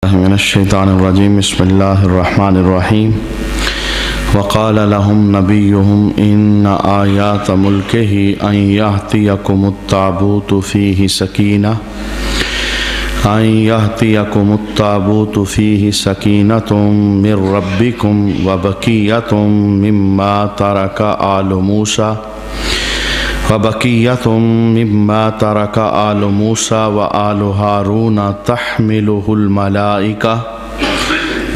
من الشیطان الرجیم بسم اللہ الرحمن الرحیم وقال لهم نبیهم ان آیات ملکہ ان یأتیکم التابوت فیہ سکینۃ من ربکم وبقیۃ مما ترک آل موسیٰ وآل ہارون تحملہ الملائکہ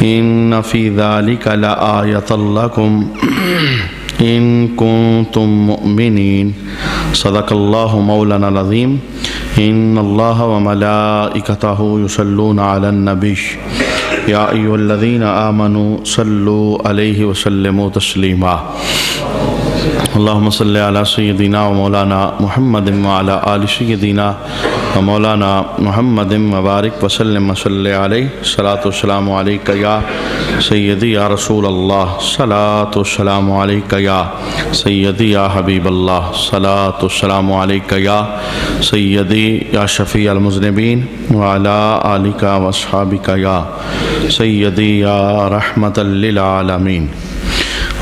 ان فی ذلک لآیۃ لکم ان کنتم مؤمنین صدق اللہ مولانا العظیم ان اللہ وملائکتہ یصلون علی النبی یا ایھا الذین آمنوا صلوا علیہ وسلموا تسلیما اللہم صلی علی سیدنا و مولانا محمد وعلی آل سیدنا و مولانا محمد مبارک وسلم صلی علیہ صلاۃ والسلام علیکہ یا سیدی یا رسول اللہ صلاۃ والسلام علیکہ یا سیدی یا حبیب اللہ صلاۃ والسلام علیکہ یا سیدی یا شفیع المذنبین وعلی آلکہ واصحابکہ یا سیدی یا رحمۃ للعالمین۔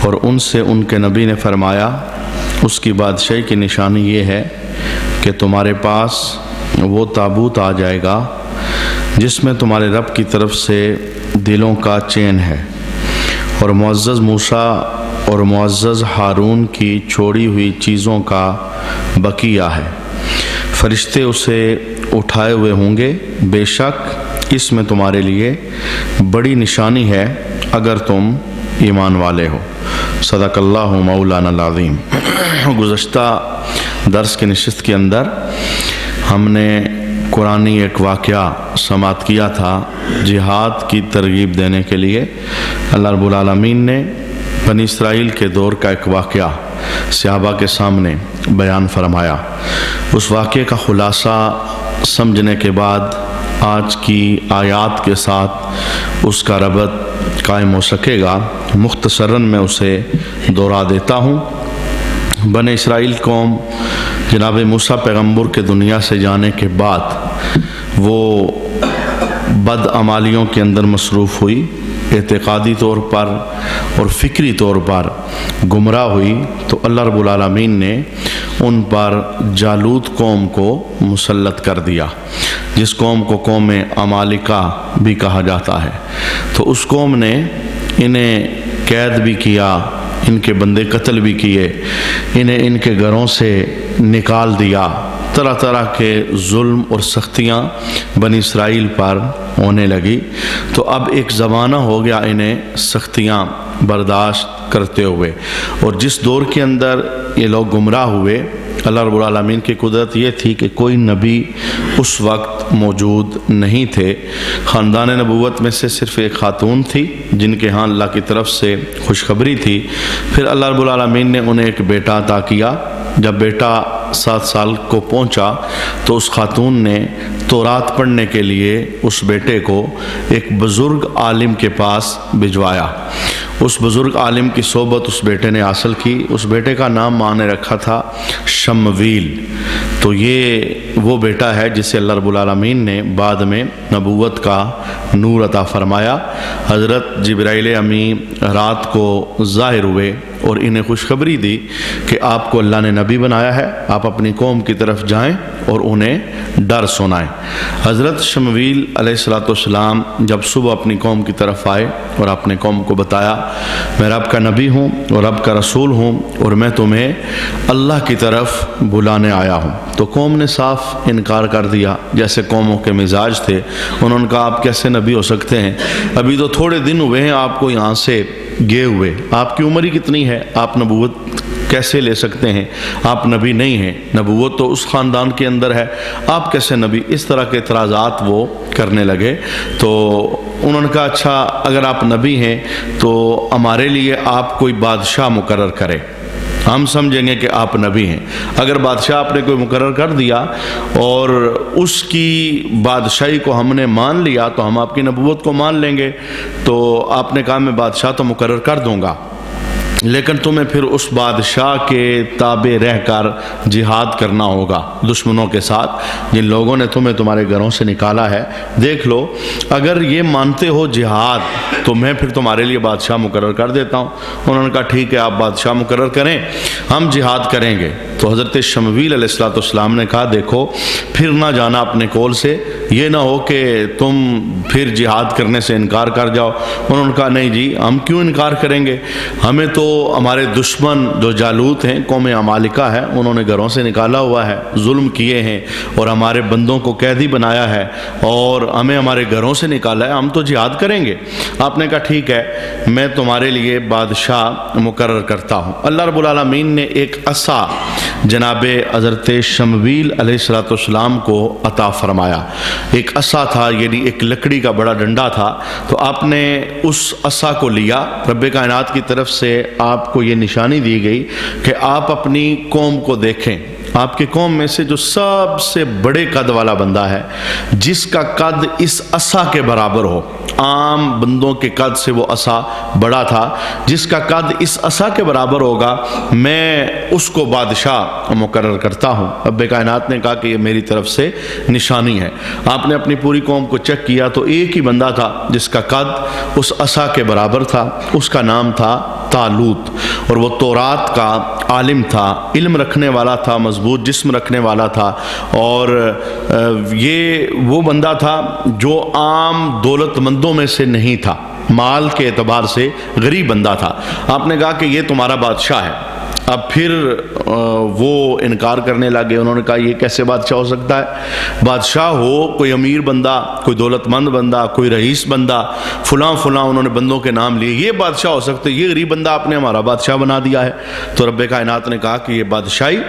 اور ان سے ان کے نبی نے فرمایا اس کی بادشاہی کی نشانی یہ ہے کہ تمہارے پاس وہ تابوت آ جائے گا جس میں تمہارے رب کی طرف سے دلوں کا چین ہے اور معزز موسیٰ اور معزز ہارون کی چھوڑی ہوئی چیزوں کا بقیہ ہے۔ فرشتے اسے اٹھائے ہوئے ہوں گے، بے شک اس میں تمہارے لیے بڑی نشانی ہے اگر تم ایمان والے ہو۔ صدق اللہ مولانا العظیم۔ گزشتہ درس کے نشست کے اندر ہم نے قرآنی ایک واقعہ سماعت کیا تھا جہاد کی ترغیب دینے کے لیے۔ اللہ رب العالمین نے بنی اسرائیل کے دور کا ایک واقعہ صحابہ کے سامنے بیان فرمایا۔ اس واقعے کا خلاصہ سمجھنے کے بعد آج کی آیات کے ساتھ اس کا ربط قائم ہو سکے گا۔ مختصراً میں اسے دہرا دیتا ہوں۔ بنی اسرائیل قوم جناب موسیٰ پیغمبر کے دنیا سے جانے کے بعد وہ بدعمالیوں کے اندر مصروف ہوئی، اعتقادی طور پر اور فکری طور پر گمراہ ہوئی، تو اللہ رب العالمین نے ان پر جالوت قوم کو مسلط کر دیا، جس قوم کو قوم عمالقہ بھی کہا جاتا ہے۔ تو اس قوم نے انہیں قید بھی کیا، ان کے بندے قتل بھی کیے، انہیں ان کے گھروں سے نکال دیا، طرح طرح کے ظلم اور سختیاں بنی اسرائیل پر ہونے لگی۔ تو اب ایک زمانہ ہو گیا انہیں سختیاں برداشت کرتے ہوئے، اور جس دور کے اندر یہ لوگ گمراہ ہوئے، اللہ رب العالمین کی قدرت یہ تھی کہ کوئی نبی اس وقت موجود نہیں تھے۔ خاندان نبوت میں سے صرف ایک خاتون تھی جن کے ہاں اللہ کی طرف سے خوشخبری تھی۔ پھر اللہ رب العالمین نے انہیں ایک بیٹا عطا کیا۔ جب بیٹا 7 سال کو پہنچا تو اس خاتون نے تورات پڑھنے کے لیے اس بیٹے کو ایک بزرگ عالم کے پاس بھجوایا۔ اس بزرگ عالم کی صحبت اس بیٹے نے حاصل کی۔ اس بیٹے کا نام ماں نے رکھا تھا شمویل۔ تو یہ وہ بیٹا ہے جسے اللہ رب العالمین نے بعد میں نبوت کا نور عطا فرمایا۔ حضرت جبرائیل امین رات کو ظاہر ہوئے اور انہیں خوشخبری دی کہ آپ کو اللہ نے نبی بنایا ہے، آپ اپنی قوم کی طرف جائیں اور انہیں ڈر سنائیں۔ حضرت شمویل علیہ السلام جب صبح اپنی قوم کی طرف آئے اور اپنے قوم کو بتایا، میں رب کا نبی ہوں اور رب کا رسول ہوں اور میں تمہیں اللہ کی طرف بلانے آیا ہوں، تو قوم نے صاف انکار کر دیا، جیسے قوموں کے مزاج تھے۔ انہوں نے کہا آپ کیسے نبی ہو سکتے ہیں، ابھی تو تھوڑے دن ہوئے ہیں آپ کو یہاں سے گئے ہوئے، آپ کی عمر ہی کتنی ہے، آپ نبوت کیسے لے سکتے ہیں، آپ نبی نہیں ہیں، نبوت تو اس خاندان کے اندر ہے، آپ کیسے نبی۔ اس طرح کے اعتراضات وہ کرنے لگے۔ تو انہوں نے کہا اچھا اگر آپ نبی ہیں تو ہمارے لیے آپ کوئی بادشاہ مقرر کریں، ہم سمجھیں گے کہ آپ نبی ہیں۔ اگر بادشاہ آپ نے کوئی مقرر کر دیا اور اس کی بادشاہی کو ہم نے مان لیا تو ہم آپ کی نبوت کو مان لیں گے۔ تو آپ نے کہا میں بادشاہ تو مقرر کر دوں گا، لیکن تمہیں پھر اس بادشاہ کے تابع رہ کر جہاد کرنا ہوگا دشمنوں کے ساتھ جن لوگوں نے تمہیں تمہارے گھروں سے نکالا ہے۔ دیکھ لو اگر یہ مانتے ہو جہاد تو میں پھر تمہارے لیے بادشاہ مقرر کر دیتا ہوں۔ انہوں نے کہا ٹھیک ہے، آپ بادشاہ مقرر کریں، ہم جہاد کریں گے۔ تو حضرت شمویل علیہ السلام نے کہا دیکھو پھر نہ جانا اپنے قول سے، یہ نہ ہو کہ تم پھر جہاد کرنے سے انکار کر جاؤ۔ انہوں نے کہا نہیں جی، ہم کیوں انکار کریں گے، ہمیں تو ہمارے دشمن جو جالوت ہیں، قوم عمالقہ ہے، انہوں نے گھروں سے نکالا ہوا ہے، ظلم کیے ہیں اور ہمارے بندوں کو قیدی بنایا ہے اور ہمیں ہمارے گھروں سے نکالا ہے، ہم تو جہاد کریں گے۔ آپ نے کہا ٹھیک ہے، میں تمہارے لیے بادشاہ مقرر کرتا ہوں۔ اللہ رب العالمین نے ایک عصا جناب حضرت شمویل علیہ السلام کو عطا فرمایا۔ ایک عصا تھا، یعنی ایک لکڑی کا بڑا ڈنڈا تھا۔ تو آپ نے اس عصا کو لیا، رب کائنات کی طرف سے آپ کو یہ نشانی دی گئی کہ آپ اپنی قوم کو دیکھیں، آپ کی قوم میں سے جو سب سے بڑے قد والا بندہ ہے، جس کا قد اس عصا کے برابر ہو، عام بندوں کے قد سے وہ عصا بڑا تھا، جس کا قد اس عصا کے برابر ہوگا میں اس کو بادشاہ مقرر کرتا ہوں۔ رب کائنات نے کہا کہ یہ میری طرف سے نشانی ہے۔ آپ نے اپنی پوری قوم کو چیک کیا تو ایک ہی بندہ تھا جس کا قد اس عصا کے برابر تھا، اس کا نام تھا طالوت، اور وہ تورات کا عالم تھا، علم رکھنے والا تھا، مضبوط جسم رکھنے والا تھا، اور یہ وہ بندہ تھا جو عام دولت مندوں میں سے نہیں تھا، مال کے اعتبار سے غریب بندہ تھا۔ آپ نے کہا کہ یہ تمہارا بادشاہ ہے۔ اب پھر وہ انکار کرنے لگے، انہوں نے کہا یہ کیسے بادشاہ ہو سکتا ہے، بادشاہ ہو کوئی امیر بندہ، کوئی دولت مند بندہ، کوئی رئیس بندہ، فلاں فلاں، انہوں نے بندوں کے نام لیے، یہ بادشاہ ہو سکتے، یہ غریب بندہ آپ نے ہمارا بادشاہ بنا دیا ہے۔ تو رب کائنات نے کہا کہ یہ بادشاہی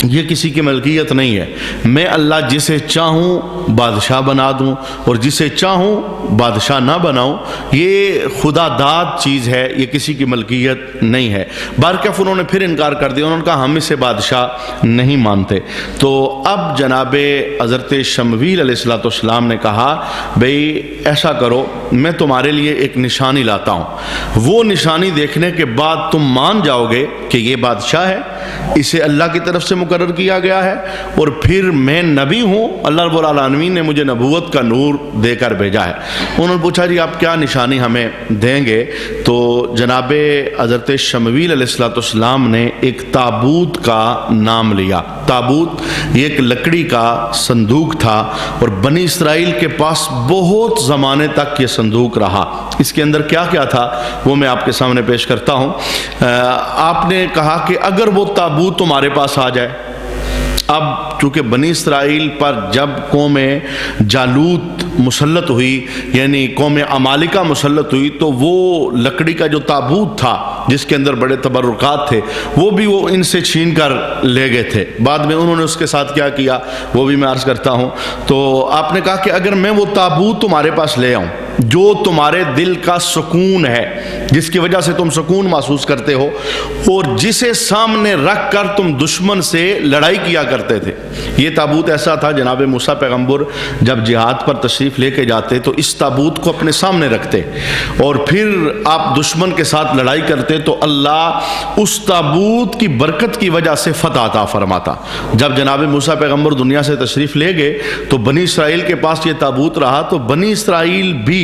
یہ کسی کی ملکیت نہیں ہے، میں اللہ جسے چاہوں بادشاہ بنا دوں اور جسے چاہوں بادشاہ نہ بناؤں، یہ خدا داد چیز ہے، یہ کسی کی ملکیت نہیں ہے۔ بارکیف انہوں نے پھر انکار کر دیا، انہوں نے کہا ہم اسے بادشاہ نہیں مانتے۔ تو اب جناب حضرت شمویل علیہ السلام نے کہا بھئی ایسا کرو، میں تمہارے لیے ایک نشانی لاتا ہوں، وہ نشانی دیکھنے کے بعد تم مان جاؤ گے کہ یہ بادشاہ ہے، اسے اللہ کی طرف سے مقرر کیا گیا ہے، اور پھر میں نبی ہوں، اللہ رب العالمین نے مجھے نبوت کا نور دے کر بھیجا ہے۔ انہوں نے پوچھا جی آپ کیا نشانی ہمیں دیں گے؟ تو جناب حضرت شمویل علیہ السلام نے ایک تابوت کا نام لیا۔ تابوت یہ ایک لکڑی کا صندوق تھا، اور بنی اسرائیل کے پاس بہت زمانے تک یہ صندوق رہا۔ اس کے اندر کیا کیا تھا وہ میں آپ کے سامنے پیش کرتا ہوں۔ آپ نے کہا کہ اگر وہ تابوت تمہارے پاس آ جائے، اب چونکہ بنی اسرائیل پر جب قوم جالوت مسلط ہوئی، یعنی قوم عمالقہ مسلط ہوئی، تو وہ لکڑی کا جو تابوت تھا جس کے اندر بڑے تبرکات تھے، وہ بھی وہ ان سے چھین کر لے گئے تھے۔ بعد میں انہوں نے اس کے ساتھ کیا کیا وہ بھی میں عرض کرتا ہوں۔ تو آپ نے کہا کہ اگر میں وہ تابوت تمہارے پاس لے آؤں جو تمہارے دل کا سکون ہے، جس کی وجہ سے تم سکون محسوس کرتے ہو، اور جسے سامنے رکھ کر تم دشمن سے لڑائی کیا کرتے تھے۔ یہ تابوت ایسا تھا، جناب موسیٰ پیغمبر جب جہاد پر تشریف لے کے جاتے تو اس تابوت کو اپنے سامنے رکھتے، اور پھر آپ دشمن کے ساتھ لڑائی کرتے تو اللہ اس تابوت کی برکت کی وجہ سے فتح عطا فرماتا۔ جب جناب موسیٰ پیغمبر دنیا سے تشریف لے گئے تو بنی اسرائیل کے پاس یہ تابوت رہا، تو بنی اسرائیل بھی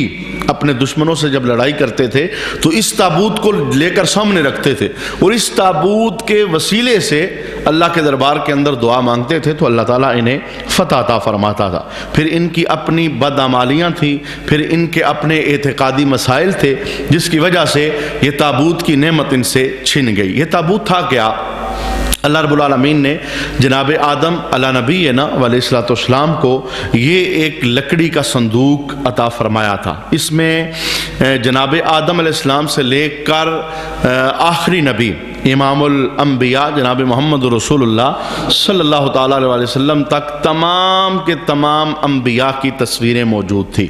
اپنے دشمنوں سے جب لڑائی کرتے تھے تو اس تابوت کو لے کر سامنے رکھتے تھے، اور اس تابوت کے وسیلے سے اللہ کے دربار کے اندر دعا مانگتے تھے تو اللہ تعالیٰ انہیں فتح عطا فرماتا تھا۔ پھر ان کی اپنی بدعمالیاں تھیں، پھر ان کے اپنے اعتقادی مسائل تھے، جس کی وجہ سے یہ تابوت کی نعمت ان سے چھن گئی۔ یہ تابوت تھا کیا؟ اللہ رب العالمین نے جناب آدم علیہ نبینا علیہ السلام کو یہ ایک لکڑی کا صندوق عطا فرمایا تھا۔ اس میں جناب آدم علیہ السلام سے لے کر آخری نبی امام الانبیاء جناب محمد رسول اللہ صلی اللہ تعالیٰ علیہ وسلم تک تمام کے تمام انبیاء کی تصویریں موجود تھی،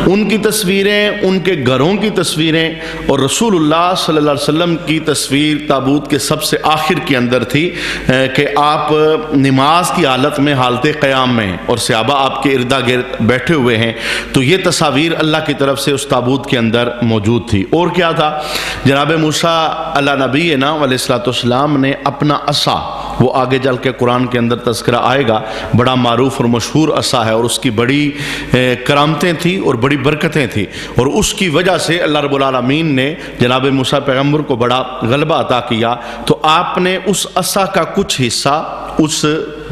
ان کی تصویریں، ان کے گھروں کی تصویریں، اور رسول اللہ صلی اللہ علیہ وسلم کی تصویر تابوت کے سب سے آخر کے اندر تھی کہ آپ نماز کی حالت میں حالت قیام میں ہیں اور صحابہ آپ کے ارد گرد بیٹھے ہوئے ہیں. تو یہ تصاویر اللہ کی طرف سے اس تابوت کے اندر موجود تھی. اور کیا تھا؟ جناب موسیٰ علیہ نبینا علیہ الصلوۃ والسلام نے اپنا عصا، وہ آگے چل کے قرآن کے اندر تذکرہ آئے گا، بڑا معروف اور مشہور عصا ہے اور اس کی بڑی کرامتیں تھیں اور بڑی برکتیں تھیں، اور اس کی وجہ سے اللہ رب العالمین نے جناب موسیٰ پیغمبر کو بڑا غلبہ عطا کیا. تو آپ نے اس عصا کا کچھ حصہ اس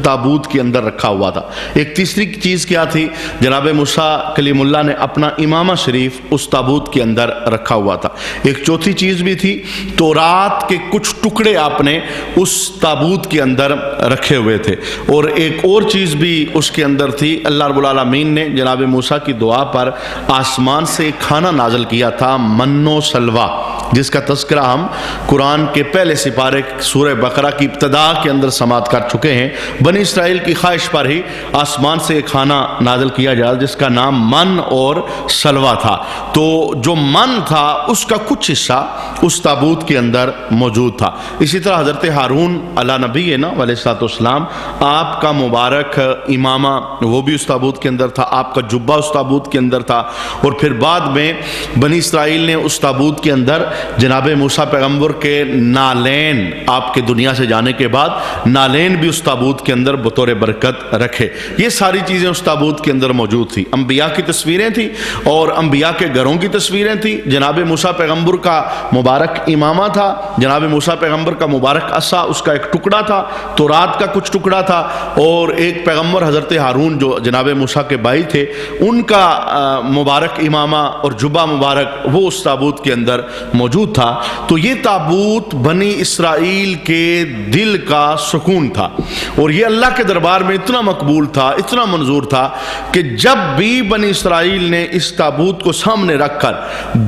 تابوت کے اندر رکھا ہوا تھا. ایک تیسری چیز کیا تھی؟ جناب موسیٰ کلیم اللہ نے اپنا امامہ شریف اس تابوت کے اندر رکھا ہوا تھا. ایک چوتھی چیز بھی تھی، تورات کے کچھ ٹکڑے آپ نے اس تابوت کے اندر رکھے ہوئے تھے. اور ایک اور چیز بھی اس کے اندر تھی، اللہ رب العالمین نے جناب موسیٰ کی دعا پر آسمان سے ایک کھانا نازل کیا تھا، من و سلوہ، جس کا تذکرہ ہم قرآن کے پہلے سپارے سورہ بقرہ کی ابتدا کے اندر سماعت کر چکے ہیں. بنی اسرائیل کی خواہش پر ہی آسمان سے ایک کھانا نازل کیا جائے جس کا نام من اور سلوہ تھا. تو جو من تھا اس کا کچھ حصہ اس تابوت کے اندر موجود تھا. اسی طرح حضرت ہارون علیہ نبینا علیہ الصلوۃ والسلام، آپ کا مبارک امامہ وہ بھی اس تابوت کے اندر تھا، آپ کا جبہ اس تابوت کے اندر تھا. اور پھر بعد میں بنی اسرائیل نے اس تابوت کے اندر جناب موسیٰ پیغمبر کے نالین، آپ کے دنیا سے جانے کے بعد نالین بھی اس تابوت کے اندر بطور برکت رکھے. یہ ساری چیزیں اس تابوت کے اندر موجود تھی. انبیاء کی تصویریں تھیں اور انبیاء کے گھروں کی تصویریں تھیں. جناب موسیٰ پیغمبر کا مبارک امامہ تھا، جناب موسیٰ پیغمبر کا مبارک عصا، اس کا ایک ٹکڑا تھا، تورات کا کچھ ٹکڑا تھا، اور ایک پیغمبر حضرت ہارون جو جناب موسیٰ کے بھائی تھے ان کا مبارک امامہ اور جبہ مبارک وہ اس تابوت کے اندر موجود تھا. تو یہ تابوت بنی اسرائیل کے دل کا سکون تھا، اور یہ اللہ کے دربار میں اتنا مقبول تھا، اتنا منظور تھا کہ جب بھی بنی اسرائیل نے اس تابوت کو سامنے رکھ کر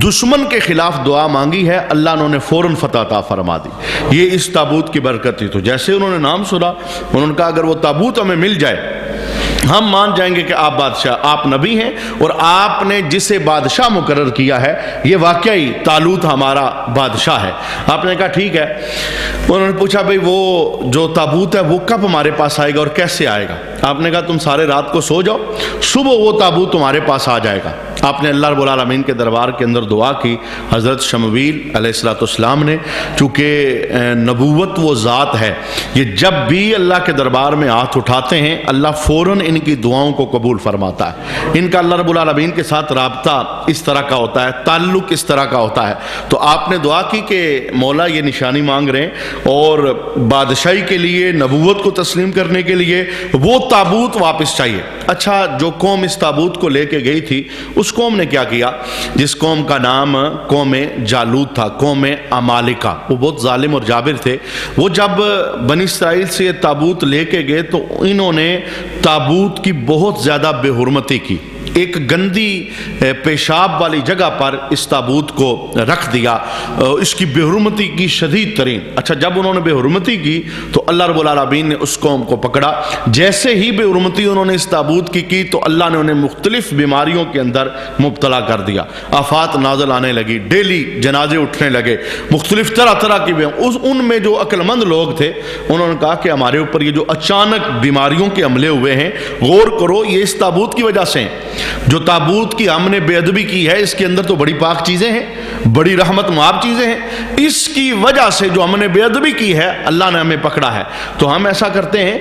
دشمن کے خلاف دعا مانگی ہے، اللہ نے فوراً فتح عطا فرما دی. یہ اس تابوت کی برکت تھی. تو جیسے انہوں نے نام سنا، انہوں نے کہا اگر وہ تابوت ہمیں مل جائے ہم مان جائیں گے کہ آپ بادشاہ، آپ نبی ہیں، اور آپ نے جسے بادشاہ مقرر کیا ہے یہ واقعی طالوت ہمارا بادشاہ ہے. آپ نے کہا ٹھیک ہے. انہوں نے پوچھا بھئی وہ جو تابوت ہے وہ کب ہمارے پاس آئے گا اور کیسے آئے گا؟ آپ نے کہا تم سارے رات کو سو جاؤ، صبح وہ تابوت تمہارے پاس آ جائے گا. آپ نے اللہ رب العالمین کے دربار کے اندر دعا کی. حضرت شمویل علیہ الصلوۃ والسلام نے، چونکہ نبوت وہ ذات ہے، یہ جب بھی اللہ کے دربار میں ہاتھ اٹھاتے ہیں اللہ فوراً ان کی دعاؤں کو قبول فرماتا ہے. ان کا اللہ رب العالمین کے ساتھ رابطہ اس طرح کا ہوتا ہے، تعلق اس طرح کا ہوتا ہے. تو آپ نے دعا کی کہ مولا یہ نشانی مانگ رہے ہیں اور بادشاہی کے لیے، نبوت کو تسلیم کرنے کے لیے وہ تابوت واپس چاہیے. اچھا، جو قوم اس تابوت کو لے کے گئی تھی اس قوم نے کیا کیا؟ جس قوم کا نام قوم جالوت تھا، قوم عمالقہ، وہ بہت ظالم اور جابر تھے. وہ جب بنی اسرائیل سے یہ تابوت لے کے گئے تو انہوں نے تابوت کی بہت زیادہ بے حرمتی کی. ایک گندی پیشاب والی جگہ پر اس تابوت کو رکھ دیا، اس کی بے حرمتی کی شدید ترین. اچھا، جب انہوں نے بے حرمتی کی تو اللہ رب العالمین نے اس قوم کو پکڑا. جیسے ہی بے حرمتی انہوں نے اس تابوت کی تو اللہ نے انہیں مختلف بیماریوں کے اندر مبتلا کر دیا. آفات نازل آنے لگی، ڈیلی جنازے اٹھنے لگے، مختلف طرح طرح کی ان میں جو عقل مند لوگ تھے انہوں نے کہا کہ ہمارے اوپر یہ جو اچانک بیماریوں کے حملے ہوئے ہیں، غور کرو یہ اس تابوت کی وجہ سے ہیں. جو تابوت کی ہم نے بے ادبی کی ہے، اس کے اندر تو بڑی پاک چیزیں ہیں، بڑی رحمت معاب چیزیں ہیں، اس کی وجہ سے جو ہم نے بے ادبی کی ہے اللہ نے ہمیں پکڑا ہے. تو ہم ایسا کرتے ہیں،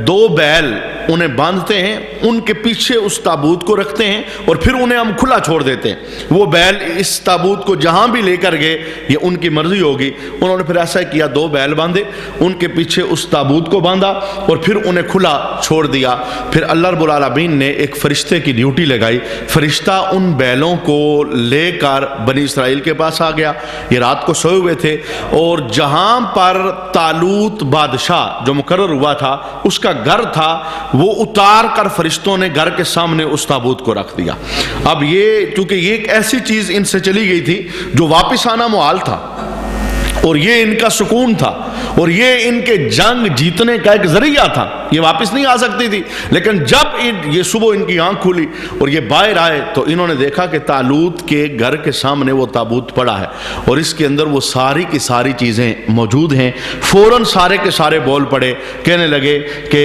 2 بیل انہیں باندھتے ہیں، ان کے پیچھے اس تابوت کو رکھتے ہیں اور پھر انہیں ہم کھلا چھوڑ دیتے ہیں. وہ بیل اس تابوت کو جہاں بھی لے کر گئے یہ ان کی مرضی ہوگی. انہوں نے پھر ایسا کیا، 2 بیل باندھے، ان کے پیچھے اس تابوت کو باندھا اور پھر انہیں کھلا چھوڑ دیا. پھر اللہ رب العالمین نے ایک فرشتے کی ڈیوٹی لگائی. فرشتہ ان بیلوں کو لے کر بنی اسرائیل کے پاس آ گیا. یہ رات کو سوئے ہوئے تھے اور جہاں پر طالوت بادشاہ جو مقرر ہوا تھا اس کا گھر تھا وہ اتار کر فرشتوں نے گھر کے سامنے اس تابوت کو رکھ دیا. اب یہ چونکہ یہ ایک ایسی چیز ان سے چلی گئی تھی جو واپس آنا محال تھا، اور یہ ان کا سکون تھا اور یہ ان کے جنگ جیتنے کا ایک ذریعہ تھا. یہ واپس نہیں آ سکتی تھی، لیکن جب یہ صبح ان کی آنکھ کھلی اور یہ باہر آئے تو انہوں نے دیکھا کہ طالوت کے گھر کے سامنے وہ تابوت پڑا ہے اور اس کے اندر وہ ساری کی ساری چیزیں موجود ہیں۔ فوراً سارے کے سارے بول پڑے، کہنے لگے کہ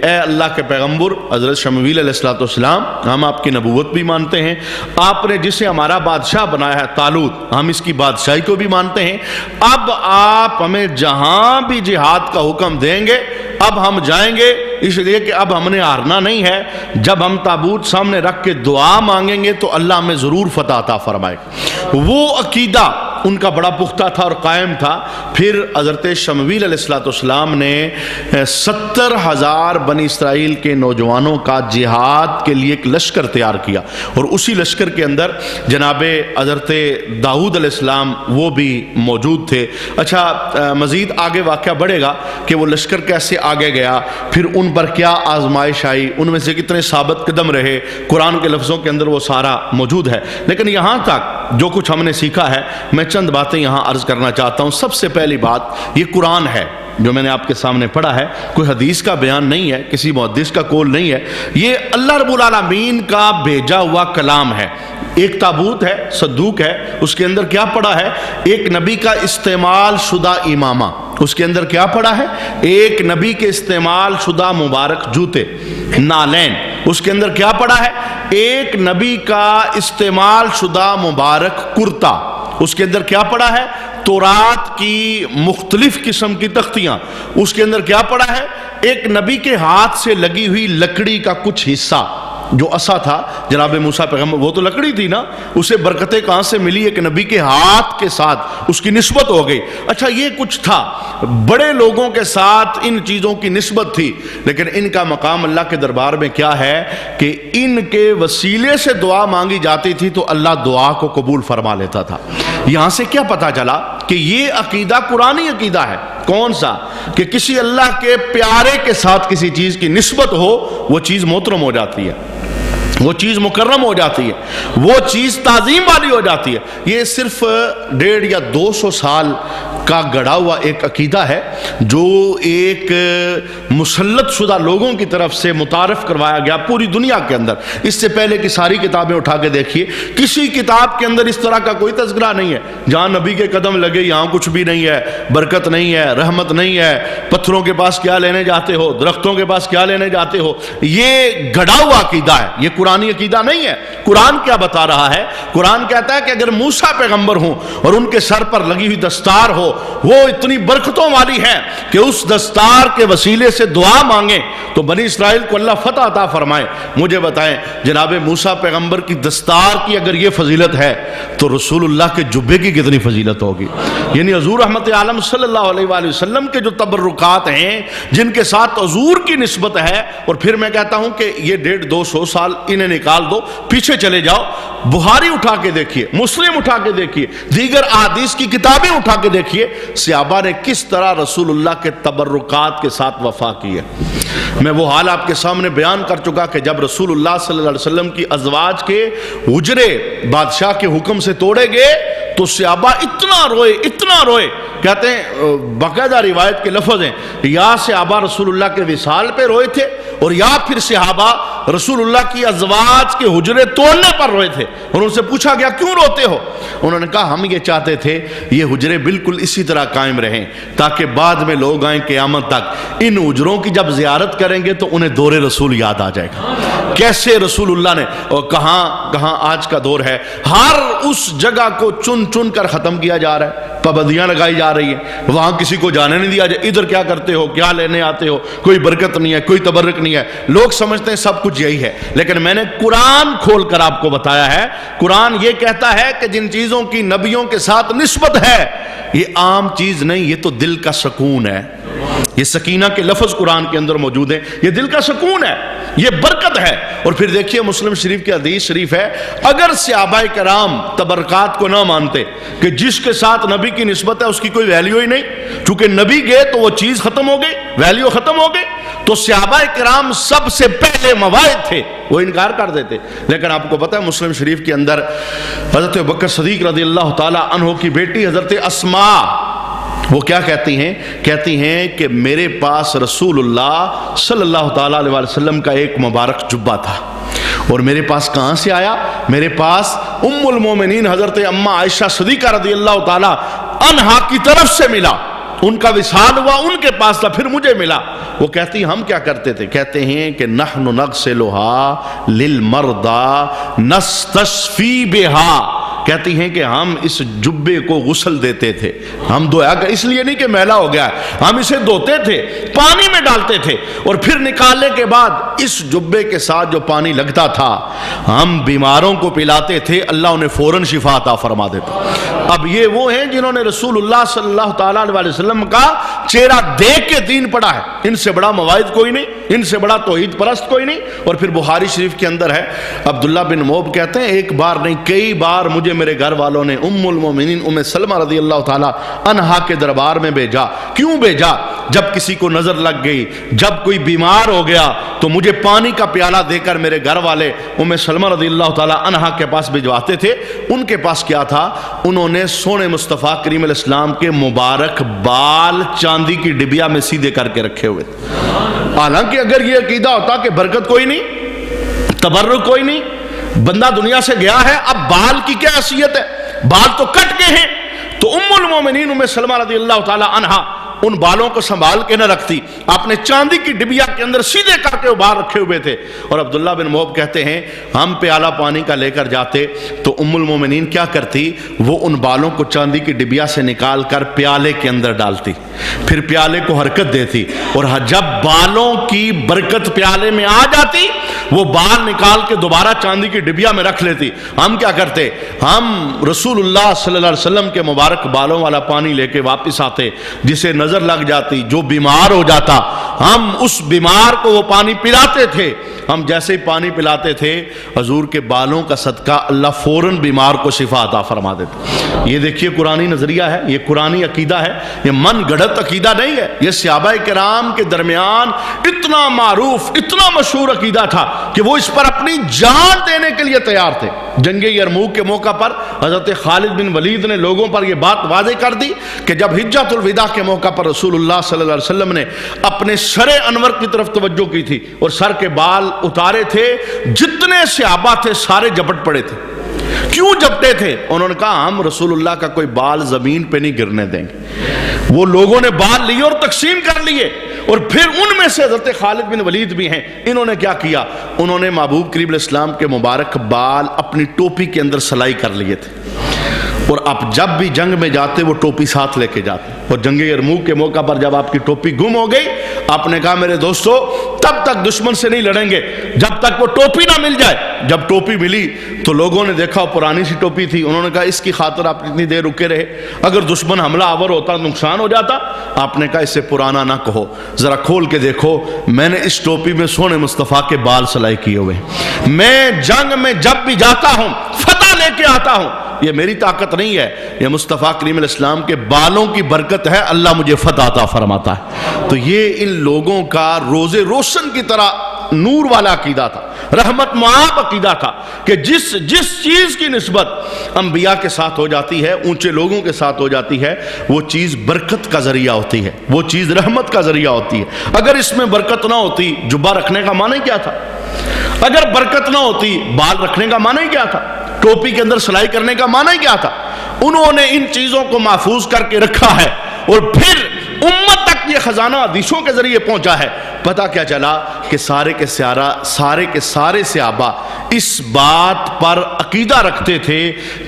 اے اللہ کے پیغمبر حضرت شمویل علیہ السلام، ہم آپ کی نبوت بھی مانتے ہیں، آپ نے جسے ہمارا بادشاہ بنایا ہے طالوت، ہم اس کی بادشاہی کو بھی مانتے ہیں، اب آپ ہمیں جہاں بھی جہاد کا حکم دیں گے اب ہم جائیں گے، اس لیے کہ اب ہم نے ہارنا نہیں ہے۔ جب ہم تابوت سامنے رکھ کے دعا مانگیں گے تو اللہ ہمیں ضرور فتح عطا فرمائے۔ وہ عقیدہ ان کا بڑا پختہ تھا اور قائم تھا۔ پھر حضرت شمویل علیہ السلام نے 70,000 بنی اسرائیل کے نوجوانوں کا جہاد کے لیے ایک لشکر تیار کیا اور اسی لشکر کے اندر جناب حضرت داؤد علیہ السلام وہ بھی موجود تھے۔ اچھا، مزید آگے واقعہ بڑھے گا کہ وہ لشکر کیسے آگے گیا، پھر ان پر کیا آزمائش آئی، ان میں سے کتنے ثابت قدم رہے، قرآن کے لفظوں کے اندر وہ سارا موجود ہے۔ لیکن یہاں تک جو کچھ ہم نے سیکھا ہے میں چند باتیں یہاں عرض کرنا چاہتا ہوں۔ سب سے پہلی بات، یہ قرآن ہے جو میں نے آپ کے سامنے پڑھا ہے، کوئی حدیث کا بیان نہیں ہے، کسی محدث کا قول نہیں ہے، یہ اللہ رب العالمین کا بھیجا ہوا کلام ہے۔ ایک تابوت ہے، صندوق ہے، اس کے اندر کیا پڑا ہے؟ ایک نبی کا استعمال شدہ امامہ، اس کے اندر کیا پڑا ہے؟ ایک نبی کے استعمال شدہ مبارک جوتے، نالین۔ اس کے اندر کیا پڑا ہے؟ ایک نبی کا استعمال شدہ مبارک کرتا۔ اس کے اندر کیا پڑا ہے؟ تورات کی مختلف قسم کی تختیاں۔ اس کے اندر کیا پڑا ہے؟ ایک نبی کے ہاتھ سے لگی ہوئی لکڑی کا کچھ حصہ، جو عصا تھا جناب موسیٰ پیغمبر، وہ تو لکڑی تھی نا، اسے برکتیں کہاں سے ملی؟ ایک نبی کے ہاتھ کے ساتھ اس کی نسبت ہو گئی۔ اچھا، یہ کچھ تھا، بڑے لوگوں کے ساتھ ان چیزوں کی نسبت تھی، لیکن ان کا مقام اللہ کے دربار میں کیا ہے کہ ان کے وسیلے سے دعا مانگی جاتی تھی تو اللہ دعا کو قبول فرما لیتا تھا۔ یہاں سے کیا پتا چلا کہ یہ عقیدہ قرآنی عقیدہ ہے۔ کون سا؟ کہ کسی اللہ کے پیارے کے ساتھ کسی چیز کی نسبت ہو، وہ چیز محترم ہو جاتی ہے، وہ چیز مکرم ہو جاتی ہے، وہ چیز تعظیم والی ہو جاتی ہے۔ یہ صرف 150 یا 200 سال کا گڑا ہوا ایک عقیدہ ہے جو ایک مسلط شدہ لوگوں کی طرف سے متعارف کروایا گیا پوری دنیا کے اندر۔ اس سے پہلے کی ساری کتابیں اٹھا کے دیکھیے، کسی کتاب کے اندر اس طرح کا کوئی تذکرہ نہیں ہے جہاں نبی کے قدم لگے یہاں کچھ بھی نہیں ہے، برکت نہیں ہے، رحمت نہیں ہے، پتھروں کے پاس کیا لینے جاتے ہو، درختوں کے پاس کیا لینے جاتے ہو۔ یہ گڑا ہوا عقیدہ ہے، یہ قرآنی عقیدہ نہیں ہے۔ قرآن کیا بتا رہا ہے؟ قرآن کہتا ہے کہ اگر موسیٰ پیغمبر ہوں اور ان کے سر پر لگی ہوئی دستار ہو، وہ اتنی برکتوں والی ہے کہ اس دستار کے وسیلے سے دعا مانگیں تو بنی اسرائیل کو اللہ فتح عطا فرمائے۔ مجھے بتائیں، جناب موسیٰ پیغمبر کی دستار کی اگر یہ فضیلت ہے تو رسول اللہ کے جبے کی کتنی فضیلت ہوگی؟ یعنی حضور رحمت عالم صلی اللہ علیہ وآلہ وسلم کے جو تبرکات ہیں، جن کے ساتھ حضور کی نسبت ہے، اور پھر میں کہتا ہوں کہ یہ 150-200 سال انہیں نکال دو، پیچھے چلے جاؤ، بخاری اٹھا کے دیکھیے، مسلم اٹھا کے دیکھیے، دیگر احادیث کی کتابیں اٹھا کے دیکھیے، صحابہ نے کس طرح رسول اللہ کے تبرکات کے ساتھ وفا کی ہے۔ میں وہ حال آپ کے سامنے بیان کر چکا کہ جب رسول اللہ صلی اللہ علیہ وسلم کی ازواج کے حجرے بادشاہ کے حکم سے توڑے گئے تو صحابہ اتنا روئے، کہتے ہیں باقاعدہ روایت کے لفظ ہیں، یا صحابہ رسول اللہ کے وصال پہ روئے تھے اور یا پھر صحابہ رسول اللہ کی ازواج کے حجرے توڑنے پر روئے تھے، اور ان سے پوچھا گیا کیوں روتے ہو؟ انہوں نے کہا ہم یہ چاہتے تھے یہ حجرے بالکل اسی طرح قائم رہیں تاکہ بعد میں لوگ آئیں قیامت تک ان حجروں کی جب زیارت کریں گے تو انہیں دور رسول یاد آ جائے گا، کیسے رسول اللہ نے، اور کہاں آج کا دور ہے، ہر اس جگہ کو چن کر ختم کیا جا رہا ہے، پابندیاں لگائی جا رہی ہیں، وہاں کسی کو جانے نہیں دیا جائے، ادھر کیا کرتے ہو، کیا لینے آتے ہو، کوئی برکت نہیں ہے، کوئی تبرک نہیں ہے، لوگ سمجھتے ہیں سب کچھ یہی ہے، لیکن میں نے قرآن کھول کر آپ کو بتایا ہے، قرآن یہ کہتا ہے کہ جن چیزوں کی نبیوں کے ساتھ نسبت ہے یہ عام چیز نہیں، یہ تو دل کا سکون ہے، یہ سکینہ کے لفظ قرآن کے اندر موجود ہیں، یہ دل کا سکون ہے، یہ برکت ہے۔ اور پھر دیکھیے مسلم شریف کی حدیث شریف ہے، اگر صحابہ کرام تبرکات کو نہ مانتے کہ جس کے ساتھ نبی کی نسبت ہے اس کی کوئی ویلیو ہی نہیں، چونکہ نبی گئے تو وہ چیز ختم ہو گئی، ویلیو ختم ہو گئی، تو صحابہ کرام سب سے پہلے مواعظ تھے، وہ انکار کر دیتے۔ لیکن آپ کو پتہ ہے مسلم شریف کے اندر حضرت ابوبکر صدیق رضی اللہ تعالی عنہ کی بیٹی حضرت اسماء وہ کیا کہتی ہیں کہ میرے پاس رسول اللہ صلی اللہ تعالیٰ علیہ وسلم کا ایک مبارک جبہ تھا، اور میرے پاس کہاں سے آیا؟ میرے پاس ام المومنین حضرت اماں عائشہ صدیقہ رضی اللہ تعالیٰ عنہا کی طرف سے ملا، ان کا وصال ہوا، ان کے پاس تھا، پھر مجھے ملا۔ وہ کہتی ہم کیا کرتے تھے؟ کہتے ہیں کہ نحن نغسلها للمرضى نستشفی بها، کہتی ہیں کہ ہم اس جبے کو غسل دیتے تھے، ہم دھویا کہ اس لیے نہیں کہ میلا ہو گیا، ہم اسے دھوتے تھے، پانی میں ڈالتے تھے، اور پھر نکالنے کے بعد اس جبے کے ساتھ جو پانی لگتا تھا ہم بیماروں کو پلاتے تھے، اللہ انہیں فوراً شفا عطا فرما دیتا۔ اب یہ وہ ہیں جنہوں نے رسول اللہ صلی اللہ تعالیٰ علیہ وسلم کا چہرہ دیکھ کے دین پڑھا ہے، ان سے بڑا مواعظ کوئی نہیں، ان سے بڑا توحید پرست کوئی نہیں۔ اور پھر بخاری شریف کے اندر ہے، عبداللہ بن موب کہتے ہیں ایک بار نہیں کئی بار مجھے میرے گھر والوں نے ام المومنین ام سلمہ رضی اللہ تعالیٰ عنہا کے دربار میں بھیجا۔ کیوں بھیجا؟ جب کسی کو نظر لگ گئی، جب کوئی بیمار ہو گیا تو مجھے پانی کا پیالہ دے کر میرے گھر والے ام سلمہ رضی اللہ تعالیٰ عنہا کے پاس بھجواتے تھے۔ ان کے پاس کیا تھا؟ انہوں نے سونے مصطفیٰ کریم علیہ السلام کے مبارک بال چاندی کی ڈبیا میں سیدھے کر کے رکھے ہوئے تھے۔ حالانکہ اگر یہ عقیدہ ہوتا کہ برکت کوئی نہیں، تبرک کوئی نہیں، بندہ دنیا سے گیا ہے، اب بال کی کیا حیثیت ہے؟ بال تو کٹ گئے ہیں، تو ام المومنین ام سلمہ رضی اللہ تعالی عنہا ان بالوں کو سنبھال کے نہ رکھتی، آپ نے چاندی کی ڈبیا کے اندر سیدھے کر کے بال رکھے ہوئے تھے۔ اور عبداللہ بن موب کہتے ہیں ہم پیالہ پانی کا لے کر جاتے تو ام المومنین کیا کرتی؟ وہ ان بالوں کو چاندی کی ڈبیا سے نکال کر پیالے کے اندر ڈالتی، پھر پیالے کو حرکت دیتی، اور جب بالوں کی برکت پیالے میں آ جاتی وہ بال نکال کے دوبارہ چاندی کی ڈبیا میں رکھ لیتی۔ ہم کیا کرتے؟ ہم رسول اللہ صلی اللہ علیہ وسلم کے مبارک بالوں والا پانی لے کے واپس آتے، جسے نظر لگ جاتی، جو بیمار ہو جاتا، ہم اس بیمار کو وہ پانی پلاتے تھے۔ ہم جیسے ہی پانی پلاتے تھے حضور کے بالوں کا صدقہ اللہ فوراً بیمار کو شفا عطا فرما دیتے۔ یہ دیکھیے قرآنی نظریہ ہے، یہ قرآنی عقیدہ ہے، یہ من گڑھت عقیدہ نہیں ہے، یہ صحابہ کرام کے درمیان اتنا معروف اتنا مشہور عقیدہ تھا کہ وہ اس پر اپنی جان دینے کے لیے تیار تھے۔ جنگ یرموک کے موقع پر حضرت خالد بن ولید نے لوگوں پر یہ بات واضح کر دی کہ جب حجۃ الوداع کے موقع پر رسول اللہ صلی اللہ علیہ وسلم نے اپنے سر انور کی طرف توجہ کی تھی اور سر کے بال اتارے تھے، جتنے صحابہ تھے سارے جھپٹ پڑے تھے۔ کیوں جھپٹے تھے؟ انہوں نے کہا ہم رسول اللہ کا کوئی بال زمین پہ نہیں گرنے دیں گے۔ وہ لوگوں نے بال لیے اور تقسیم کر لیے، اور پھر ان میں سے حضرت خالد بن ولید بھی ہیں، انہوں نے کیا کیا؟ انہوں نے محبوب کریم علیہ السلام کے مبارک بال اپنی ٹوپی کے اندر سلائی کر لیے تھے، اور اب جب بھی جنگ میں جاتے وہ ٹوپی ساتھ لے کے جاتے۔ اور جنگ یرموک کے موقع پر جب آپ کی ٹوپی گم ہو گئی، آپ نے کہا میرے دوستو تب تک دشمن سے نہیں لڑیں گے جب تک وہ ٹوپی نہ مل جائے۔ جب ٹوپی ملی تو لوگوں نے دیکھا وہ پرانی سی ٹوپی تھی، انہوں نے کہا اس کی خاطر آپ اتنی دیر رکے رہے، اگر دشمن حملہ آور ہوتا نقصان ہو جاتا۔ آپ نے کہا اسے پرانا نہ کہو، ذرا کھول کے دیکھو، میں نے اس ٹوپی میں سونے مصطفیٰ کے بال سلائی کیے ہوئے ہیں، میں جنگ میں جب بھی جاتا ہوں فتح لے کے آتا ہوں، یہ میری طاقت نہیں ہے، یہ مصطفیٰ کریم علیہ السلام کے بالوں کی برکت ہے، اللہ مجھے فتح عطا فرماتا ہے۔ تو یہ ان لوگوں کا روزے روشن کی طرح نور والا عقیدہ تھا، رحمت معاب عقیدہ تھا کہ جس چیز کی نسبت انبیاء کے ساتھ ہو جاتی ہے، اونچے لوگوں کے ساتھ ہو جاتی ہے، وہ چیز برکت کا ذریعہ ہوتی ہے، وہ چیز رحمت کا ذریعہ ہوتی ہے۔ اگر اس میں برکت نہ ہوتی جبہ رکھنے کا معنی کیا تھا؟ اگر برکت نہ ہوتی بال رکھنے کا معنی کیا تھا؟ ٹوپی کے اندر سلائی کرنے کا معنی کیا تھا؟ انہوں نے ان چیزوں کو محفوظ کر کے رکھا ہے، اور پھر امت تک یہ خزانہ حدیثوں کے ذریعے پہنچا ہے۔ پتہ کیا چلا کہ سارے کے سارے صحابہ اس بات پر عقیدہ رکھتے تھے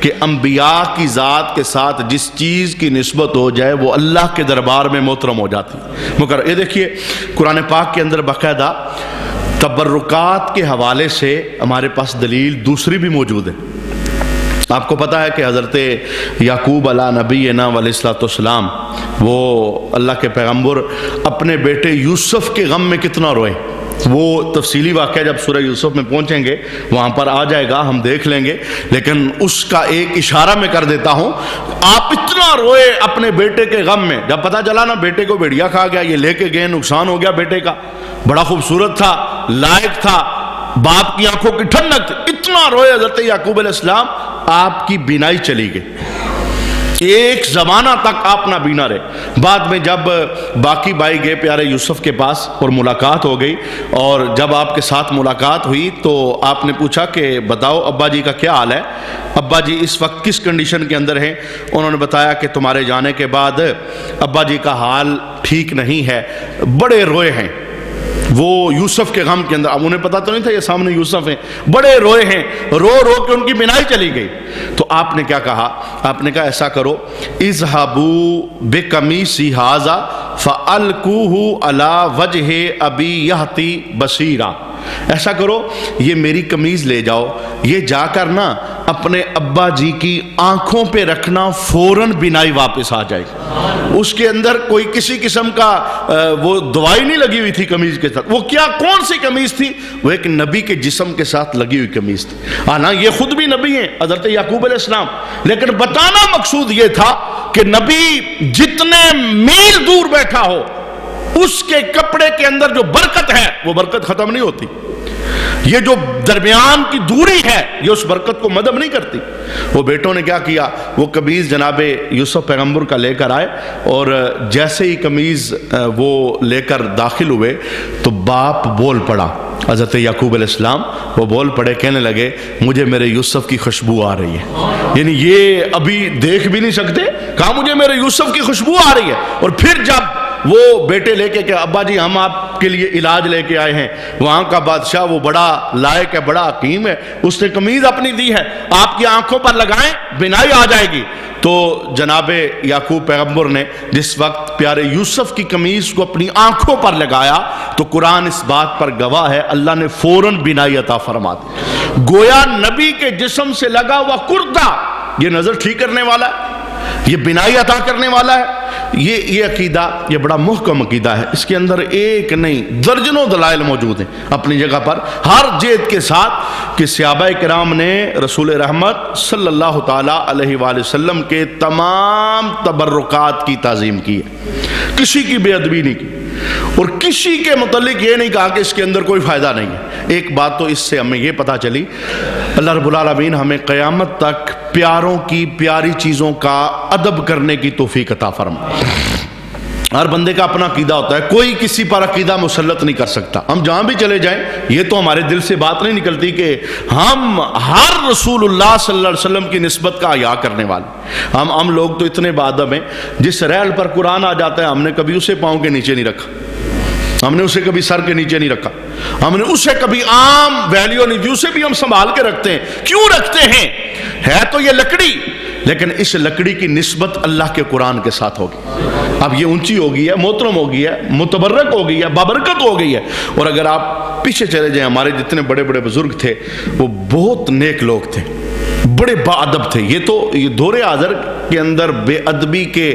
کہ انبیاء کی ذات کے ساتھ جس چیز کی نسبت ہو جائے وہ اللہ کے دربار میں محترم ہو جاتی۔ یہ دیکھیے قرآن پاک کے اندر باقاعدہ تبرکات کے حوالے سے ہمارے پاس دلیل دوسری بھی موجود ہے۔ آپ کو پتہ ہے کہ حضرت یعقوب علیہ نبینا علیہ الصلوۃ والسلام، وہ اللہ کے پیغمبر اپنے بیٹے یوسف کے غم میں کتنا روئے۔ وہ تفصیلی واقعہ جب سورہ یوسف میں پہنچیں گے وہاں پر آ جائے گا، ہم دیکھ لیں گے، لیکن اس کا ایک اشارہ میں کر دیتا ہوں۔ آپ اتنا روئے اپنے بیٹے کے غم میں، جب پتہ چلا نا بیٹے کو بھیڑیا کھا گیا، یہ لے کے گئے، نقصان ہو گیا بیٹے کا، بڑا خوبصورت تھا، لائق تھا، باپ کی آنکھوں کی ٹھنڈک تھی، اتنا روئے حضرت یعقوب علیہ السلام، آپ کی بینائی چلی گئی۔ ایک زمانہ تک آپ نابینا رہے۔ بعد میں جب باقی بھائی گئے پیارے یوسف کے پاس اور ملاقات ہو گئی، اور جب آپ کے ساتھ ملاقات ہوئی تو آپ نے پوچھا کہ بتاؤ ابا جی کا کیا حال ہے، ابا جی اس وقت کس کنڈیشن کے اندر ہیں؟ انہوں نے بتایا کہ تمہارے جانے کے بعد ابا جی کا حال ٹھیک نہیں ہے، بڑے روئے ہیں، وہ یوسف کے غم کے اندر، اب انہیں پتا تو نہیں تھا یہ سامنے یوسف ہیں، بڑے روئے ہیں، رو رو کے ان کی بینائی چلی گئی۔ تو آپ نے کیا کہا؟ آپ نے کہا ایسا کرو، اذهبوا بقمیصی ھذا فالقوہ علی وجہ ابی یأتی بصیرا، ایسا کرو یہ میری قمیض لے جاؤ، یہ جا کر نا اپنے ابا جی کی آنکھوں پہ رکھنا، فوراً بینائی واپس آ جائے گی۔ اس کے اندر کوئی کسی قسم کا وہ دوائی نہیں لگی ہوئی تھی قمیض کے ساتھ۔ وہ کیا، کون سی قمیض تھی؟ وہ ایک نبی کے جسم کے ساتھ لگی ہوئی قمیض تھی۔ ہاں یہ خود بھی نبی ہیں، حضرت یعقوب علیہ السلام، لیکن بتانا مقصود یہ تھا کہ نبی جتنے میل دور بیٹھا ہو، اس کے کپڑے کے اندر جو برکت ہے وہ برکت ختم نہیں ہوتی، یہ جو درمیان کی دوری ہے یہ اس برکت کو مدم نہیں کرتی۔ وہ بیٹوں نے کیا کیا، وہ قمیض جناب یوسف پیغمبر کا لے کر آئے، اور جیسے ہی قمیض وہ لے کر داخل ہوئے تو باپ بول پڑا، حضرت یعقوب علیہ السلام وہ بول پڑے، کہنے لگے مجھے میرے یوسف کی خوشبو آ رہی ہے۔ یعنی یہ ابھی دیکھ بھی نہیں سکتے، کہا مجھے میرے یوسف کی خوشبو آ رہی ہے۔ اور پھر جب وہ بیٹے لے کے کہ ابا جی ہم آپ کے لیے علاج لے کے آئے ہیں، وہاں کا بادشاہ وہ بڑا لائق ہے، بڑا حکیم ہے، اس نے قمیض اپنی دی ہے، آپ کی آنکھوں پر لگائیں بینائی آ جائے گی۔ تو جناب یعقوب پیغمبر نے جس وقت پیارے یوسف کی قمیض کو اپنی آنکھوں پر لگایا تو قرآن اس بات پر گواہ ہے، اللہ نے فوراً بینائی عطا فرما دی۔ گویا نبی کے جسم سے لگا ہوا کردہ یہ نظر ٹھیک کرنے والا ہے، یہ بینائی عطا کرنے والا ہے۔ یہ عقیدہ یہ بڑا محکم عقیدہ ہے، اس کے اندر ایک نہیں درجنوں دلائل موجود ہیں اپنی جگہ پر، ہر جہت کے ساتھ، کہ صحابہ کرام نے رسول رحمت صلی اللہ تعالی علیہ وآلہ وسلم کے تمام تبرکات کی تعظیم کی ہے، کسی کی بے ادبی نہیں کی، اور کسی کے متعلق یہ نہیں کہا کہ اس کے اندر کوئی فائدہ نہیں ہے۔ ایک بات تو اس سے ہمیں یہ پتہ چلی، اللہ رب العالمین ہمیں قیامت تک پیاروں کی، پیاری چیزوں کا ادب کرنے کی توفیق عطا فرمائے۔ ہر بندے کا اپنا عقیدہ ہوتا ہے، کوئی کسی پر عقیدہ مسلط نہیں کر سکتا۔ ہم جہاں بھی چلے جائیں یہ تو ہمارے دل سے بات نہیں نکلتی کہ ہم ہر رسول اللہ صلی اللہ علیہ وسلم کی نسبت کا حیا کرنے والے۔ ہم لوگ تو اتنے بادب ہیں، جس ریل پر قرآن آ جاتا ہے ہم نے کبھی اسے پاؤں کے نیچے نہیں رکھا، ہم نے اسے کبھی سر کے نیچے نہیں رکھا، ہم نے اسے کبھی عام ویلیو نہیں دی، اسے بھی ہم سنبھال کے رکھتے ہیں۔ کیوں رکھتے ہیں؟ ہے تو یہ لکڑی، لیکن اس لکڑی کی نسبت اللہ کے قرآن کے ساتھ ہوگی۔ اب یہ اونچی ہو گئی ہے، محترم ہو گئی ہے، متبرک ہو گئی ہے، بابرکت ہو گئی ہے۔ اور اگر آپ پیچھے چلے جائیں، ہمارے جتنے بڑے بڑے بزرگ تھے وہ بہت نیک لوگ تھے، بڑے باادب تھے۔ یہ دور حاضر کے اندر بے ادبی کے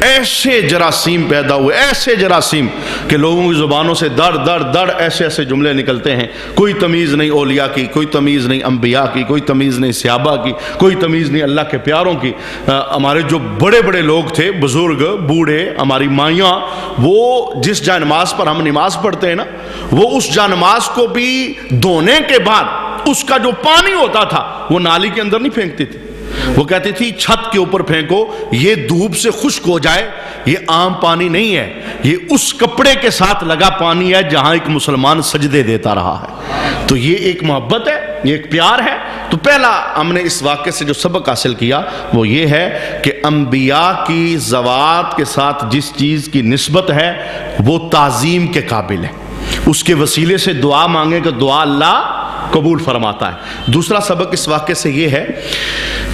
ایسے جراثیم پیدا ہوئے، ایسے جراثیم کہ لوگوں کی زبانوں سے دڑ ایسے ایسے جملے نکلتے ہیں، کوئی تمیز نہیں اولیاء کی، کوئی تمیز نہیں انبیاء کی، کوئی تمیز نہیں صحابہ کی، کوئی تمیز نہیں اللہ کے پیاروں کی۔ ہمارے جو بڑے بڑے لوگ تھے، بزرگ، بوڑھے، ہماری مائیاں، وہ جس جا نماز پر ہم نماز پڑھتے ہیں نا، وہ اس جا نماز کو بھی دھونے کے بعد اس کا جو پانی ہوتا تھا وہ نالی کے اندر نہیں پھینکتی تھی، وہ کہتی تھی چھت کے اوپر پھینکو، یہ دھوپ سے خشک ہو جائے، یہ عام پانی نہیں ہے، یہ اس کپڑے کے ساتھ لگا پانی ہے جہاں ایک مسلمان سجدے دیتا رہا ہے۔ تو یہ ایک محبت ہے، یہ ایک پیار ہے۔ تو پہلا ہم نے اس واقعے سے جو سبق حاصل کیا وہ یہ ہے کہ انبیاء کی ذوات کے ساتھ جس چیز کی نسبت ہے وہ تعظیم کے قابل ہے، اس کے وسیلے سے دعا مانگے کہ دعا اللہ قبول فرماتا ہے۔ دوسرا سبق اس واقعے سے یہ ہے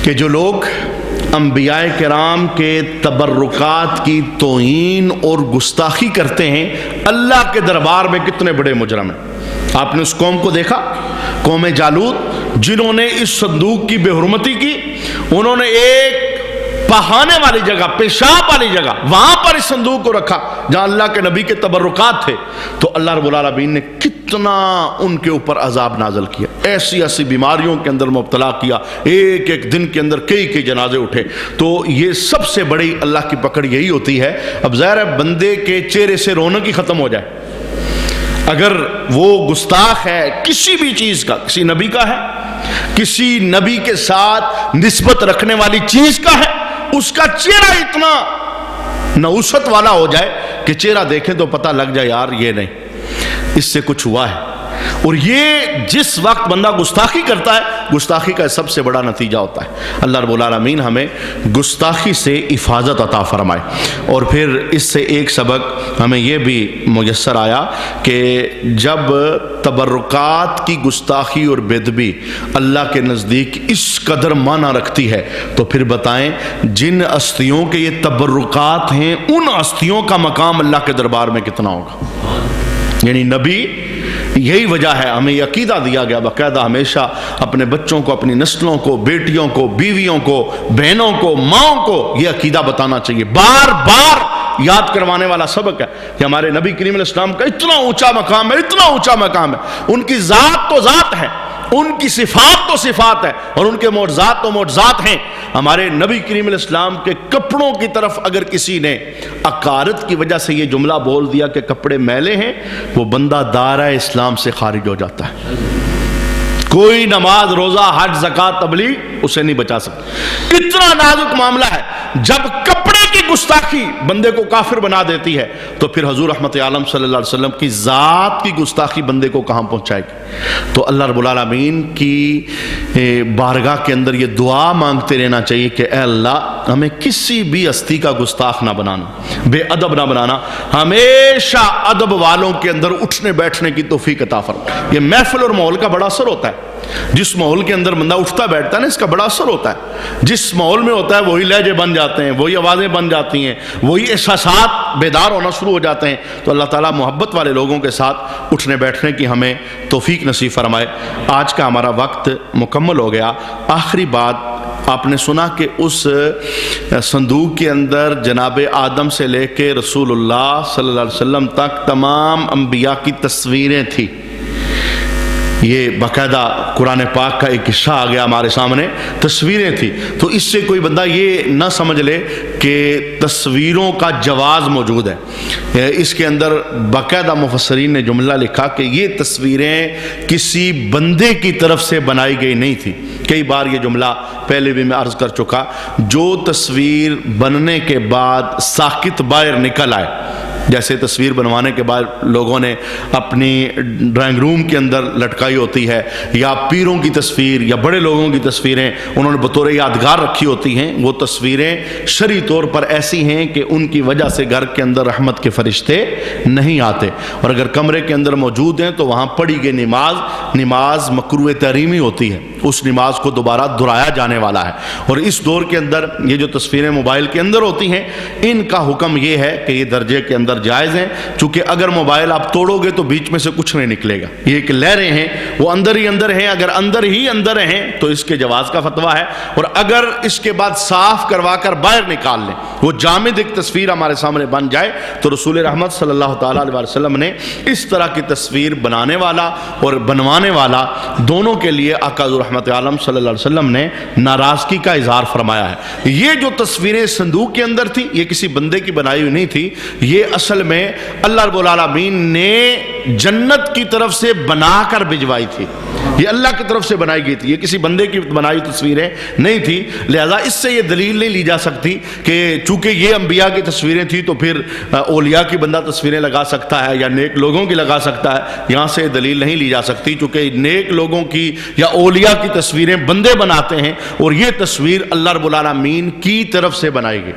کہ جو لوگ انبیاء کرام کے تبرکات کی توہین اور گستاخی کرتے ہیں، اللہ کے دربار میں کتنے بڑے مجرم ہیں۔ آپ نے اس قوم کو دیکھا، قوم جالوت، جنہوں نے اس صندوق کی بے حرمتی کی، انہوں نے ایک پہانے والی جگہ، پیشاب والی جگہ، وہاں پر اس صندوق کو رکھا جہاں اللہ کے نبی کے تبرکات تھے۔ تو اللہ رب العالمین نے کتنا ان کے اوپر عذاب نازل کیا، ایسی ایسی بیماریوں کے اندر مبتلا کیا، ایک ایک دن کے اندر کئی جنازے اٹھے۔ تو یہ سب سے بڑی اللہ کی پکڑ یہی ہوتی ہے۔ اب ظاہر ہے بندے کے چہرے سے رونق ہی ختم ہو جائے، اگر وہ گستاخ ہے کسی بھی چیز کا، کسی نبی کا ہے، کسی نبی کے ساتھ نسبت رکھنے والی چیز کا ہے، اس کا چہرہ اتنا نوست والا ہو جائے کہ چہرہ دیکھیں تو پتہ لگ جائے یار یہ نہیں، اس سے کچھ ہوا ہے۔ اور یہ جس وقت بندہ گستاخی کرتا ہے، گستاخی کا سب سے بڑا نتیجہ ہوتا ہے۔ اللہ رب العالمین ہمیں گستاخی سے حفاظت عطا فرمائے۔ اور پھر اس سے ایک سبق ہمیں یہ بھی میسر آیا کہ جب تبرکات کی گستاخی اور بے ادبی اللہ کے نزدیک اس قدر معنی رکھتی ہے، تو پھر بتائیں جن ہستیوں کے یہ تبرکات ہیں ان ہستیوں کا مقام اللہ کے دربار میں کتنا ہوگا۔ یعنی نبی، یہی وجہ ہے ہمیں یہ عقیدہ دیا گیا باقاعدہ ہمیشہ اپنے بچوں کو، اپنی نسلوں کو، بیٹیوں کو، بیویوں کو، بہنوں کو، ماؤں کو یہ عقیدہ بتانا چاہیے، بار بار یاد کروانے والا سبق ہے کہ ہمارے نبی کریم علیہ السلام کا اتنا اونچا مقام ہے، اتنا اونچا مقام ہے۔ ان کی ذات تو ذات ہے، ان کی صفات تو صفات ہے، اور ان کے معجزات تو معجزات ہیں۔ ہمارے نبی کریم علیہ السلام کے کپڑوں کی طرف اگر کسی نے عقارت کی وجہ سے یہ جملہ بول دیا کہ کپڑے میلے ہیں، وہ بندہ دائرہ اسلام سے خارج ہو جاتا ہے۔ کوئی نماز، روزہ، حج، زکوٰۃ، تبلیغ اسے نہیں بچا سکتا۔ اتنا نازک معاملہ ہے۔ جب کپڑے کی گستاخی بندے کو کافر بنا دیتی ہے تو پھر حضور رحمت عالم صلی اللہ علیہ وسلم کی ذات کی گستاخی بندے کو کہاں پہنچائے گی۔ تو اللہ رب العالمین کی بارگاہ کے اندر یہ دعا مانگتے رہنا چاہیے کہ اے اللہ ہمیں کسی بھی ہستی کا گستاخ نہ بنانا، بے ادب نہ بنانا، ہمیشہ ادب والوں کے اندر اٹھنے بیٹھنے کی توفیق عطا فرما۔ یہ محفل اور ماحول کا بڑا اثر ہوتا ہے۔ جس ماحول کے اندر بندہ اٹھتا بیٹھتا ہے نا، اس کا بڑا اثر ہوتا ہے۔ جس ماحول میں ہوتا ہے وہی لہجے بن جاتے ہیں، وہی آوازیں بن جاتی ہیں، وہی احساسات بیدار ہونا شروع ہو جاتے ہیں۔ تو اللہ تعالیٰ محبت والے لوگوں کے ساتھ اٹھنے بیٹھنے کی ہمیں توفیق نصیب فرمائے۔ آج کا ہمارا وقت مکمل ہو گیا۔ آخری بات آپ نے سنا کہ اس صندوق کے اندر جناب آدم سے لے کے رسول اللہ صلی اللہ علیہ وسلم تک تمام انبیاء کی تصویریں تھیں۔ یہ باقاعدہ قرآن پاک کا ایک حصہ آ گیا ہمارے سامنے، تصویریں تھیں۔ تو اس سے کوئی بندہ یہ نہ سمجھ لے کہ تصویروں کا جواز موجود ہے۔ اس کے اندر باقاعدہ مفسرین نے جملہ لکھا کہ یہ تصویریں کسی بندے کی طرف سے بنائی گئی نہیں تھی۔ کئی بار یہ جملہ پہلے بھی میں عرض کر چکا، جو تصویر بننے کے بعد ساکت باہر نکل آئے، جیسے تصویر بنوانے کے بعد لوگوں نے اپنی ڈرائنگ روم کے اندر لٹکائی ہوتی ہے، یا پیروں کی تصویر یا بڑے لوگوں کی تصویریں انہوں نے بطور یادگار رکھی ہوتی ہیں، وہ تصویریں شرعی طور پر ایسی ہیں کہ ان کی وجہ سے گھر کے اندر رحمت کے فرشتے نہیں آتے، اور اگر کمرے کے اندر موجود ہیں تو وہاں پڑھی گئی نماز مکروہ تحریمی ہوتی ہے، اس نماز کو دوبارہ دہرایا جانے والا ہے۔ اور اس دور کے اندر یہ جو تصویریں موبائل کے اندر ہوتی ہیں، ان کا حکم یہ ہے کہ یہ درجے کے اندر جائز ہیں، چونکہ اگر موبائل آپ توڑو گے تو بیچ میں سے کچھ نہیں نکلے گا۔ یہ ایک لہریں ہیں، وہ اندر ہی اندر ہیں، اگر اندر ہی اندر ہیں تو اس کے جواز کا فتویٰ ہے، اور اگر اس کے بعد صاف کروا کر باہر نکال لیں، وہ جامد ایک تصویر ہمارے سامنے بن جائے، تو رسول رحمت صلی اللہ تعالیٰ علیہ وسلم نے اس طرح کی تصویر بنانے والا اور بنوانے والا دونوں کے لیے آقا حضور رحمت عالم صلی اللہ علیہ وسلم نے ناراضگی کا اظہار فرمایا ہے۔ یہ جو تصویریں صندوق کے اندر تھی، یہ کسی بندے کی بنائی ہوئی نہیں تھی، یہ اصل میں اللہ رب العالمین نے جنت کی طرف سے بنا کر بھجوائی تھی، یہ اللہ کی طرف سے بنائی گئی تھی، یہ کسی بندے کی بنائی تصویریں نہیں تھی۔ لہذا اس سے یہ دلیل نہیں لی جا سکتی کہ چونکہ یہ انبیاء کی تصویریں تھیں تو پھر اولیاء کی بندہ تصویریں لگا سکتا ہے یا نیک لوگوں کی لگا سکتا ہے، یہاں سے دلیل نہیں لی جا سکتی، چونکہ نیک لوگوں کی یا اولیاء کی تصویریں بندے بناتے ہیں، اور یہ تصویر اللہ رب العالمین کی طرف سے بنائی گئی۔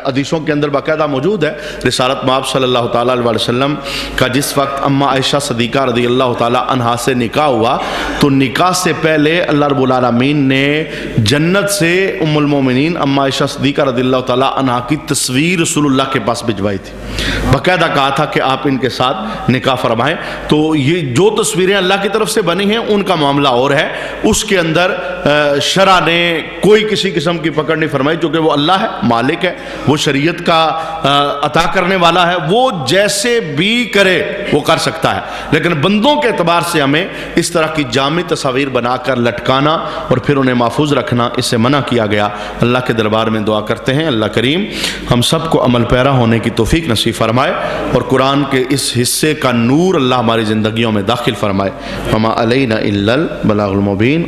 حدیثوں کے اندر باقاعدہ موجود ہے، رسالت مآب صلی اللہ تعالیٰ علیہ وسلم کا جس وقت اماں عائشہ صدیقہ رضی اللہ تعالیٰ عنہا سے نکاح ہوا تو نکاح سے پہلے اللہ رب العالمین نے جنت سے ام المومنین اماں عائشہ صدیقہ رضی اللہ تعالیٰ عنہا کی تصویر رسول اللہ کے پاس بھجوائی تھی، باقاعدہ کہا تھا کہ آپ ان کے ساتھ نکاح فرمائیں۔ تو یہ جو تصویریں اللہ کی طرف سے بنی ہیں ان کا معاملہ اور ہے، اس کے اندر شرع نے کوئی کسی قسم کی پکڑ نہیں فرمائی، چونکہ وہ اللہ ہے، مالک ہے، وہ شریعت کا عطا کرنے والا ہے، وہ جیسے بھی کرے وہ کر سکتا ہے، لیکن بندوں کے اعتبار سے ہمیں اس طرح کی جامع تصاویر بنا کر لٹکانا اور پھر انہیں محفوظ رکھنا، اس سے منع کیا گیا۔ اللہ کے دربار میں دعا کرتے ہیں اللہ کریم ہم سب کو عمل پیرا ہونے کی توفیق نصیب فرمائے، اور قرآن کے اس حصے کا نور اللہ ہماری زندگیوں میں داخل فرمائے۔ وما علینا الا البلاغ المبین۔